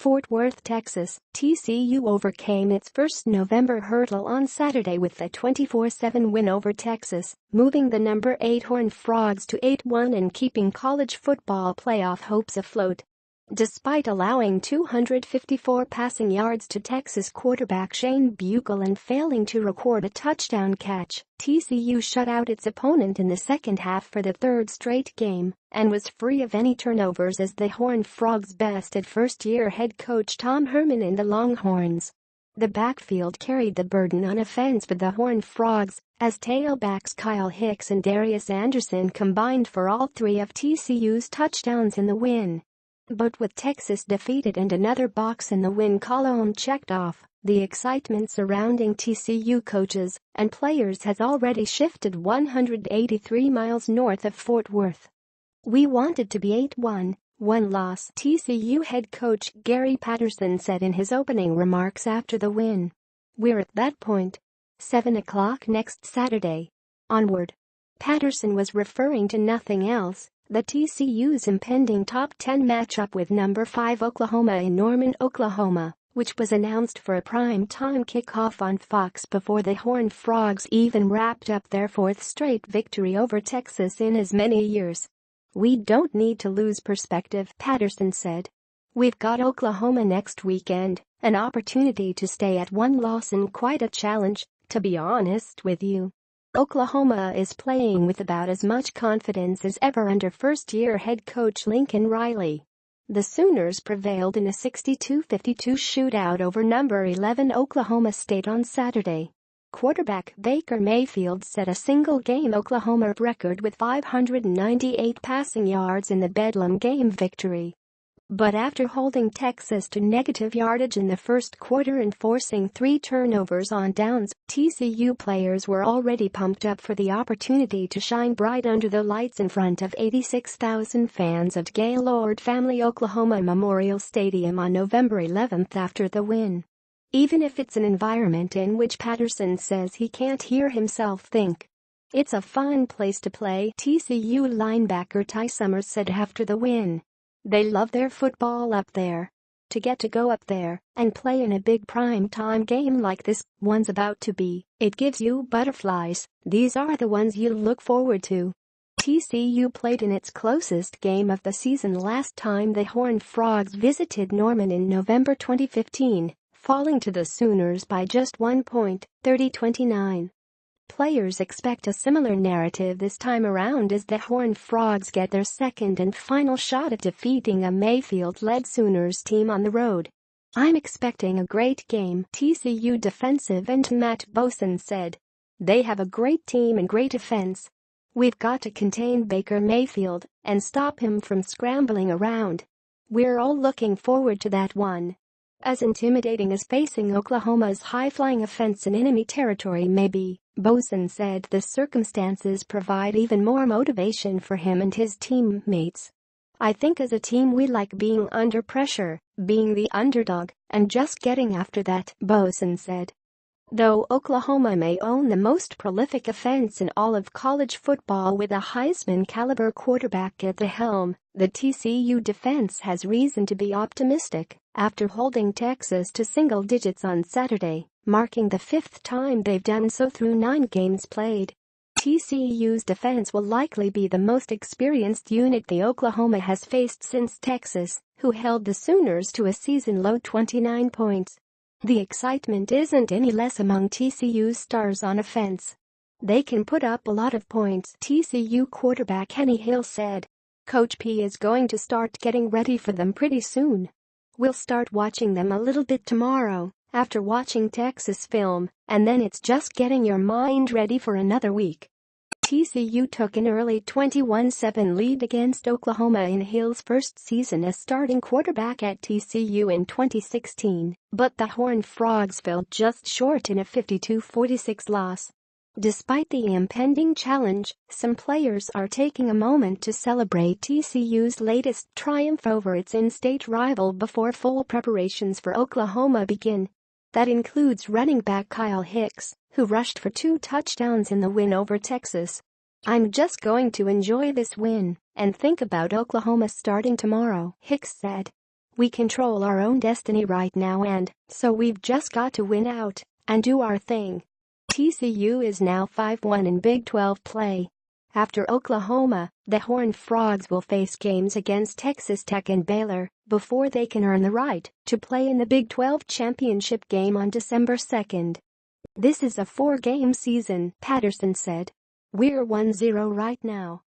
Fort Worth, Texas, TCU overcame its first November hurdle on Saturday with a 24-7 win over Texas, moving the number 8 Horned Frogs to 8-1 and keeping college football playoff hopes afloat. Despite allowing 254 passing yards to Texas quarterback Shane Buechele and failing to record a touchdown catch, TCU shut out its opponent in the second half for the third straight game and was free of any turnovers as the Horned Frogs bested first-year head coach Tom Herman and the Longhorns. The backfield carried the burden on offense for the Horned Frogs, as tailbacks Kyle Hicks and Darius combined for all 3 of TCU's touchdowns in the win. But with Texas defeated and another box in the win column checked off, the excitement surrounding TCU coaches and players has already shifted 183 miles north of Fort Worth. "We wanted to be 8-1, one loss," TCU head coach Gary Patterson said in his opening remarks after the win. "We're at that point. 7 o'clock next Saturday. Onward." Patterson was referring to nothing else. The TCU's impending top 10 matchup with number 5 Oklahoma in Norman, Oklahoma, which was announced for a prime-time kickoff on Fox before the Horned Frogs even wrapped up their 4th straight victory over Texas in as many years. "We don't need to lose perspective," Patterson said. "We've got Oklahoma next weekend, an opportunity to stay at 1 loss and quite a challenge, to be honest with you. Oklahoma is playing with about as much confidence as ever under first-year head coach Lincoln Riley." The Sooners prevailed in a 62-52 shootout over number 11 Oklahoma State on Saturday. Quarterback Baker Mayfield set a single-game Oklahoma record with 598 passing yards in the Bedlam game victory. But after holding Texas to negative yardage in the first quarter and forcing 3 turnovers on downs, TCU players were already pumped up for the opportunity to shine bright under the lights in front of 86,000 fans at Gaylord Family Oklahoma Memorial Stadium on November 11 after the win. Even if it's an environment in which Patterson says he can't hear himself think. "It's a fun place to play," TCU linebacker Ty Summers said after the win. "They love their football up there. To get to go up there and play in a big prime-time game like this one's about to be, it gives you butterflies. These are the ones you look forward to." TCU played in its closest game of the season last time the Horned Frogs visited Norman in November 2015, falling to the Sooners by just 1 point, 30-29. Players expect a similar narrative this time around as the Horned Frogs get their second and final shot at defeating a Mayfield-led Sooners team on the road. "I'm expecting a great game," TCU defensive end Matt Boesen said. "They have a great team and great offense. We've got to contain Baker Mayfield and stop him from scrambling around. We're all looking forward to that one." As intimidating as facing Oklahoma's high-flying offense in enemy territory may be, Boesen said the circumstances provide even more motivation for him and his teammates. "I think as a team we like being under pressure, being the underdog, and just getting after that," Boesen said. Though Oklahoma may own the most prolific offense in all of college football with a Heisman-caliber quarterback at the helm, the TCU defense has reason to be optimistic after holding Texas to single digits on Saturday, marking the 5th time they've done so through 9 games played. TCU's defense will likely be the most experienced unit the Oklahoma has faced since Texas, who held the Sooners to a season-low 29 points. The excitement isn't any less among TCU's stars on offense. "They can put up a lot of points," TCU quarterback Henny Hill said. "Coach P is going to start getting ready for them pretty soon. We'll start watching them a little bit tomorrow, after watching Texas film, and then it's just getting your mind ready for another week." TCU took an early 21-7 lead against Oklahoma in Hill's first season as starting quarterback at TCU in 2016, but the Horned Frogs fell just short in a 52-46 loss. Despite the impending challenge, some players are taking a moment to celebrate TCU's latest triumph over its in-state rival before full preparations for Oklahoma begin. That includes running back Kyle Hicks, who rushed for 2 touchdowns in the win over Texas. "I'm just going to enjoy this win and think about Oklahoma starting tomorrow," Hicks said. We control our own destiny right now, and so we've just got to win out and do our thing." TCU is now 5-1 in Big 12 play. After Oklahoma, the Horned Frogs will face games against Texas Tech and Baylor before they can earn the right to play in the Big 12 championship game on December 2nd. "This is a 4-game season," Patterson said. "We're 1-0 right now.